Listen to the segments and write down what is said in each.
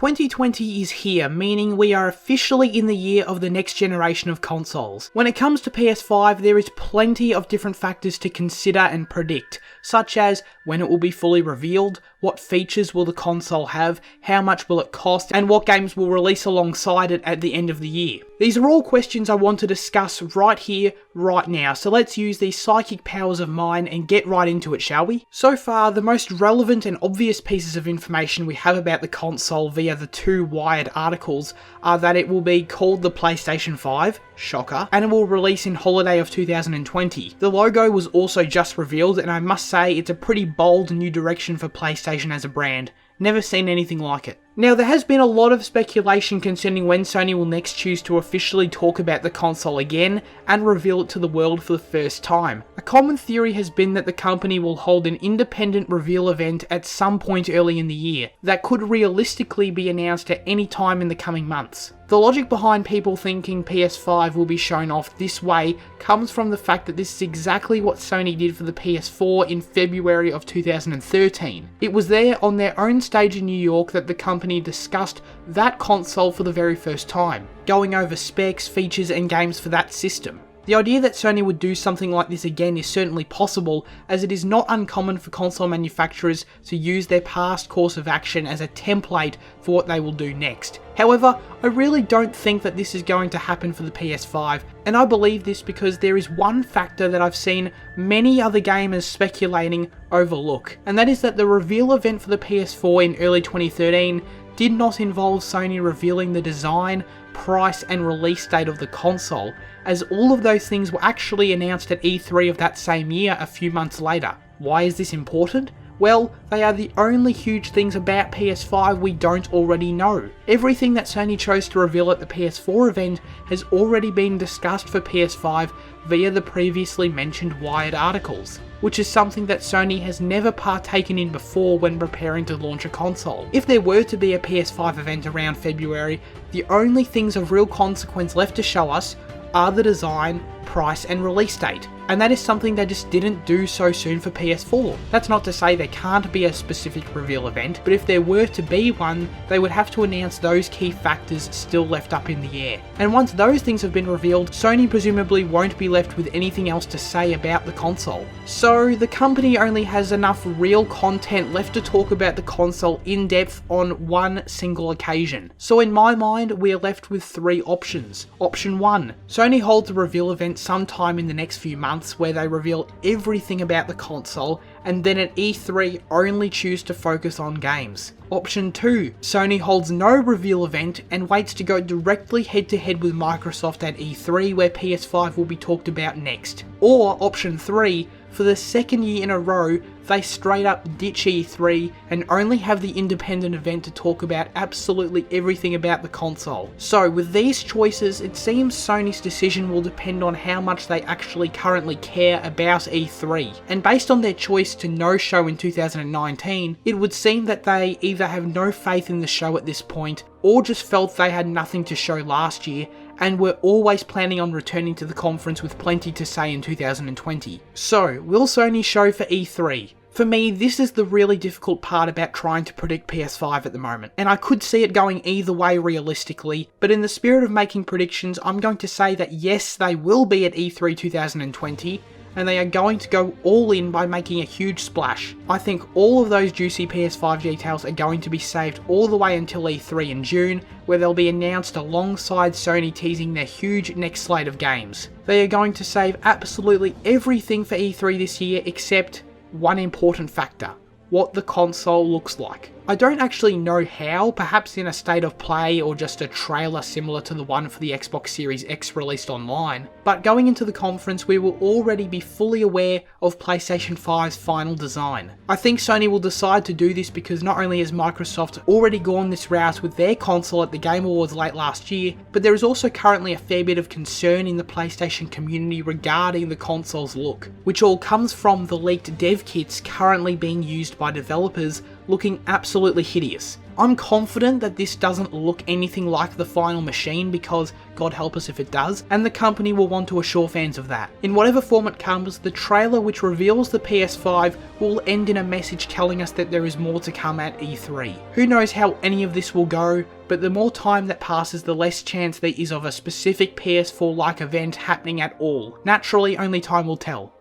2020 is here, meaning we are officially in the year of the next generation of consoles. When it comes to PS5, there is plenty of different factors to consider and predict, such as when it will be fully revealed, what features will the console have, how much will it cost, and what games will release alongside it at the end of the year. These are all questions I want to discuss right here, right now, so let's use these psychic powers of mine and get right into it, shall we? So far, the most relevant and obvious pieces of information we have about the console via the two Wired articles are that it will be called the PlayStation 5, shocker, and it will release in holiday of 2020. The logo was also just revealed, and I must say it's a pretty bold new direction for PlayStation as a brand. Never seen anything like it. Now, there has been a lot of speculation concerning when Sony will next choose to officially talk about the console again and reveal it to the world for the first time. A common theory has been that the company will hold an independent reveal event at some point early in the year that could realistically be announced at any time in the coming months. The logic behind people thinking PS5 will be shown off this way comes from the fact that this is exactly what Sony did for the PS4 in February of 2013. It was there on their own stage in New York that the company discussed that console for the very first time, going over specs, features and games for that system. The idea that Sony would do something like this again is certainly possible, as it is not uncommon for console manufacturers to use their past course of action as a template for what they will do next. However, I really don't think that this is going to happen for the PS5, and I believe this because there is one factor that I've seen many other gamers speculating overlook, and that is that the reveal event for the PS4 in early 2013 did not involve Sony revealing the design, price and release date of the console, as all of those things were actually announced at E3 of that same year a few months later. Why is this important? Well, they are the only huge things about PS5 we don't already know. Everything that Sony chose to reveal at the PS4 event has already been discussed for PS5 via the previously mentioned Wired articles, which is something that Sony has never partaken in before when preparing to launch a console. If there were to be a PS5 event around February, the only things of real consequence left to show us are the design, price and release date. And that is something they just didn't do so soon for PS4. That's not to say there can't be a specific reveal event, but if there were to be one, they would have to announce those key factors still left up in the air. And once those things have been revealed, Sony presumably won't be left with anything else to say about the console. So the company only has enough real content left to talk about the console in depth on one single occasion. So in my mind, we are left with three options. Option 1, Sony holds a reveal event sometime in the next few months where they reveal everything about the console, and then at E3 only choose to focus on games. Option 2, Sony holds no reveal event and waits to go directly head to head with Microsoft at E3 where PS5 will be talked about next. Or option 3, for the second year in a row, they straight up ditch E3 and only have the independent event to talk about absolutely everything about the console. So with these choices, it seems Sony's decision will depend on how much they actually currently care about E3. And based on their choice to no show in 2019, it would seem that they either have no faith in the show at this point, or just felt they had nothing to show last year, and were always planning on returning to the conference with plenty to say in 2020. So, will Sony show for E3? For me, this is the really difficult part about trying to predict PS5 at the moment, and I could see it going either way realistically, but in the spirit of making predictions, I'm going to say that yes, they will be at E3 2020, and they are going to go all in by making a huge splash. I think all of those juicy PS5 details are going to be saved all the way until E3 in June, where they'll be announced alongside Sony teasing their huge next slate of games. They are going to save absolutely everything for E3 this year except one important factor: what the console looks like. I don't actually know how, perhaps in a state of play or just a trailer similar to the one for the Xbox Series X released online, but going into the conference we will already be fully aware of PlayStation 5's final design. I think Sony will decide to do this because not only has Microsoft already gone this route with their console at the Game Awards late last year, but there is also currently a fair bit of concern in the PlayStation community regarding the console's look, which all comes from the leaked dev kits currently being used by developers looking absolutely hideous. I'm confident that this doesn't look anything like the final machine because, God help us if it does, and the company will want to assure fans of that. In whatever form it comes, the trailer which reveals the PS5 will end in a message telling us that there is more to come at E3. Who knows how any of this will go, but the more time that passes, the less chance there is of a specific PS4-like event happening at all. Naturally, only time will tell.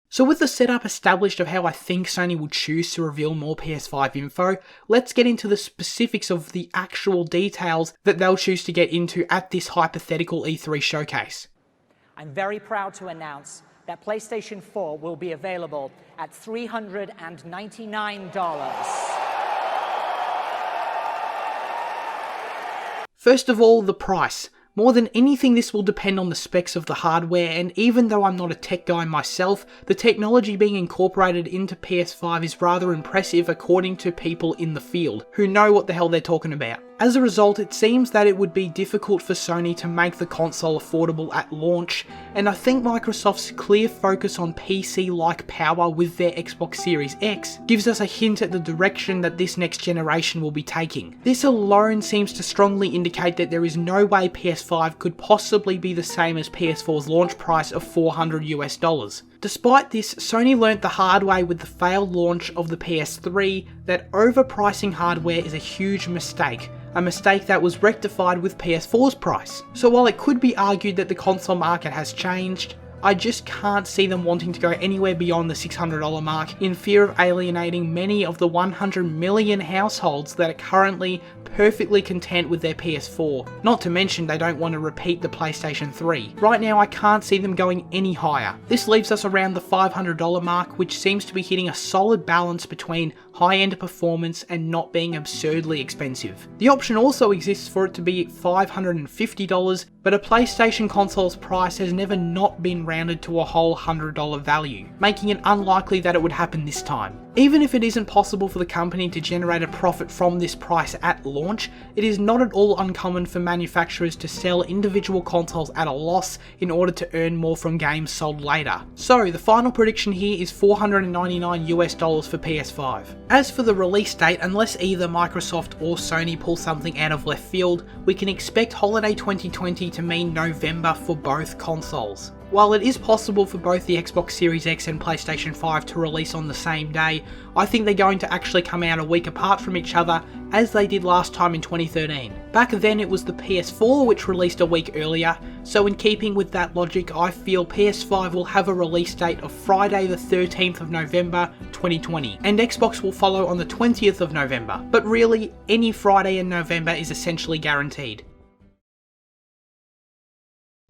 So with the setup established of how I think Sony will choose to reveal more PS5 info, let's get into the specifics of the actual details that they'll choose to get into at this hypothetical E3 showcase. I'm very proud to announce that PlayStation 4 will be available at $399. First of all, the price. More than anything, this will depend on the specs of the hardware, and even though I'm not a tech guy myself, the technology being incorporated into PS5 is rather impressive according to people in the field, who know what the hell they're talking about. As a result, it seems that it would be difficult for Sony to make the console affordable at launch, and I think Microsoft's clear focus on PC-like power with their Xbox Series X gives us a hint at the direction that this next generation will be taking. This alone seems to strongly indicate that there is no way PS5 could possibly be the same as PS4's launch price of $400 US. Despite this, Sony learnt the hard way with the failed launch of the PS3 that overpricing hardware is a huge mistake. A mistake that was rectified with PS4's price. So while it could be argued that the console market has changed, I just can't see them wanting to go anywhere beyond the $600 mark in fear of alienating many of the 100 million households that are currently perfectly content with their PS4. Not to mention they don't want to repeat the PlayStation 3. Right now I can't see them going any higher. This leaves us around the $500 mark, which seems to be hitting a solid balance between high-end performance and not being absurdly expensive. The option also exists for it to be $550, but a PlayStation console's price has never not been rounded to a whole $100 value, making it unlikely that it would happen this time. Even if it isn't possible for the company to generate a profit from this price at launch, it is not at all uncommon for manufacturers to sell individual consoles at a loss in order to earn more from games sold later. So the final prediction here is $499 US for PS5. As for the release date, unless either Microsoft or Sony pull something out of left field, we can expect holiday 2020 to mean November for both consoles. While it is possible for both the Xbox Series X and PlayStation 5 to release on the same day, I think they're going to actually come out a week apart from each other, as they did last time in 2013. Back then it was the PS4 which released a week earlier, so in keeping with that logic, I feel PS5 will have a release date of Friday the 13th of November 2020, and Xbox will follow on the 20th of November. But really, any Friday in November is essentially guaranteed.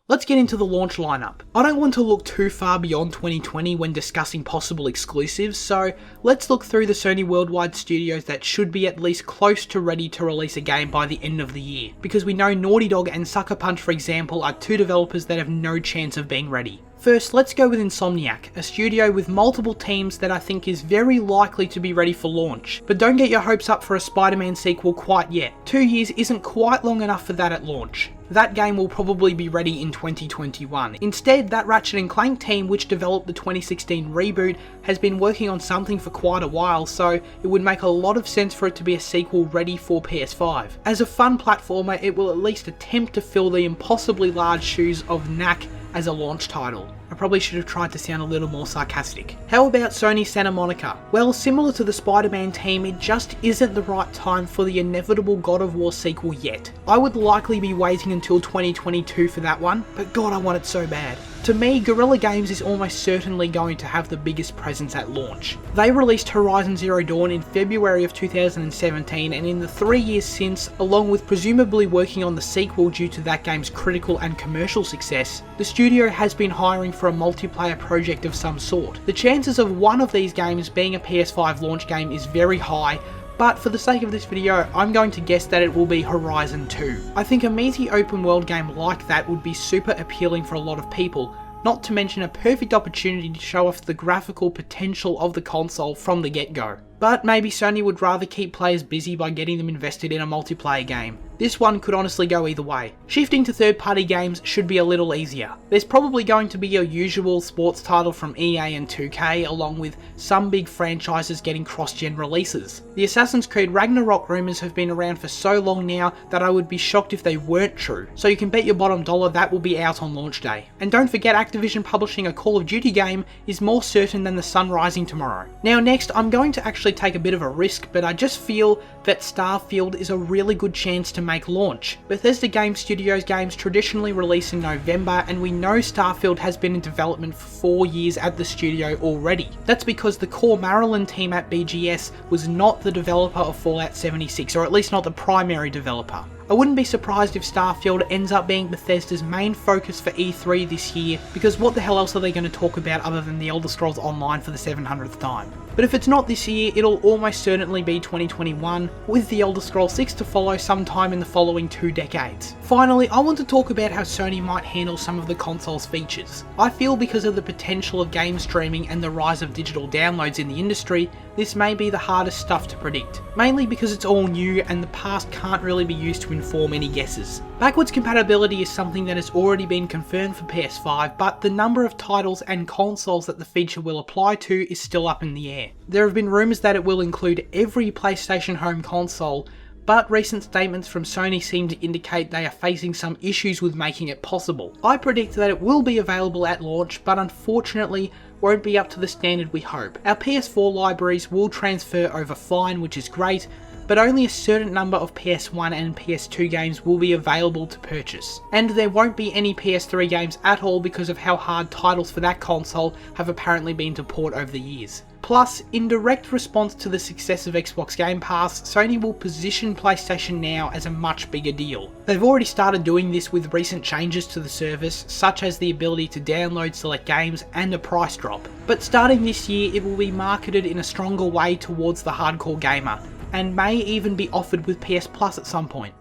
Let's get into the launch lineup. I don't want to look too far beyond 2020 when discussing possible exclusives, so let's look through the Sony worldwide studios that should be at least close to ready to release a game by the end of the year, because we know Naughty Dog and Sucker Punch, for example, are two developers that have no chance of being ready. First, let's go with Insomniac, a studio with multiple teams that I think is very likely to be ready for launch. But don't get your hopes up for a Spider-Man sequel quite yet. 2 years isn't quite long enough for that at launch. That game will probably be ready in 2021. Instead, that Ratchet & Clank team which developed the 2016 reboot has been working on something for quite a while, so it would make a lot of sense for it to be a sequel ready for PS5. As a fun platformer, it will at least attempt to fill the impossibly large shoes of Knack as a launch title. I probably should have tried to sound a little more sarcastic. How about Sony Santa Monica? Well, similar to the Spider-Man team, it just isn't the right time for the inevitable God of War sequel yet. I would likely be waiting until 2022 for that one, but God, I want it so bad. To me, Guerrilla Games is almost certainly going to have the biggest presence at launch. They released Horizon Zero Dawn in February of 2017, and in the 3 years since, along with presumably working on the sequel due to that game's critical and commercial success, the studio has been hiring for a multiplayer project of some sort. The chances of one of these games being a PS5 launch game is very high, but for the sake of this video, I'm going to guess that it will be Horizon 2. I think a meaty open world game like that would be super appealing for a lot of people, not to mention a perfect opportunity to show off the graphical potential of the console from the get-go. But maybe Sony would rather keep players busy by getting them invested in a multiplayer game. This one could honestly go either way. Shifting to third-party games should be a little easier. There's probably going to be your usual sports title from EA and 2K, along with some big franchises getting cross-gen releases. The Assassin's Creed Ragnarok rumours have been around for so long now that I would be shocked if they weren't true, so you can bet your bottom dollar that will be out on launch day. And don't forget, Activision publishing a Call of Duty game is more certain than the sun rising tomorrow. Now next, I'm going to actually take a bit of a risk, but I just feel that Starfield is a really good chance to make launch. Bethesda Game Studios games traditionally release in November, and we know Starfield has been in development for 4 years at the studio already. That's because the core Maryland team at BGS was not the developer of Fallout 76, or at least not the primary developer. I wouldn't be surprised if Starfield ends up being Bethesda's main focus for E3 this year, because what the hell else are they going to talk about other than The Elder Scrolls Online for the 700th time? But if it's not this year, it'll almost certainly be 2021, with The Elder Scrolls 6 to follow sometime in the following 2 decades. Finally, I want to talk about how Sony might handle some of the console's features. I feel because of the potential of game streaming and the rise of digital downloads in the industry, this may be the hardest stuff to predict, mainly because it's all new and the past can't really be used to inform any guesses. Backwards compatibility is something that has already been confirmed for PS5, but the number of titles and consoles that the feature will apply to is still up in the air. There have been rumours that it will include every PlayStation home console, but recent statements from Sony seem to indicate they are facing some issues with making it possible. I predict that it will be available at launch, but unfortunately won't be up to the standard we hope. Our PS4 libraries will transfer over fine, which is great, but only a certain number of PS1 and PS2 games will be available to purchase. And there won't be any PS3 games at all because of how hard titles for that console have apparently been to port over the years. Plus, in direct response to the success of Xbox Game Pass, Sony will position PlayStation Now as a much bigger deal. They've already started doing this with recent changes to the service, such as the ability to download select games and a price drop. But starting this year, it will be marketed in a stronger way towards the hardcore gamer, and may even be offered with PS Plus at some point.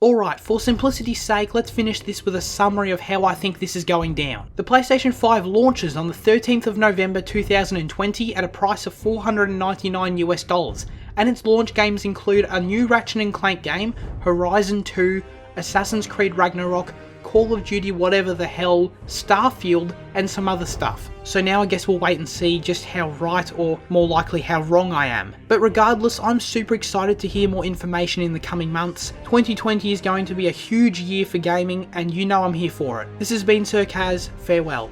Alright, for simplicity's sake, let's finish this with a summary of how I think this is going down. The PlayStation 5 launches on the 13th of November 2020 at a price of $499 US, and its launch games include a new Ratchet & Clank game, Horizon 2, Assassin's Creed Ragnarok, Call of Duty whatever the hell, Starfield, and some other stuff. So now I guess we'll wait and see just how right, or more likely how wrong I am. But regardless, I'm super excited to hear more information in the coming months. 2020 is going to be a huge year for gaming, and you know I'm here for it. This has been SirCazz, farewell.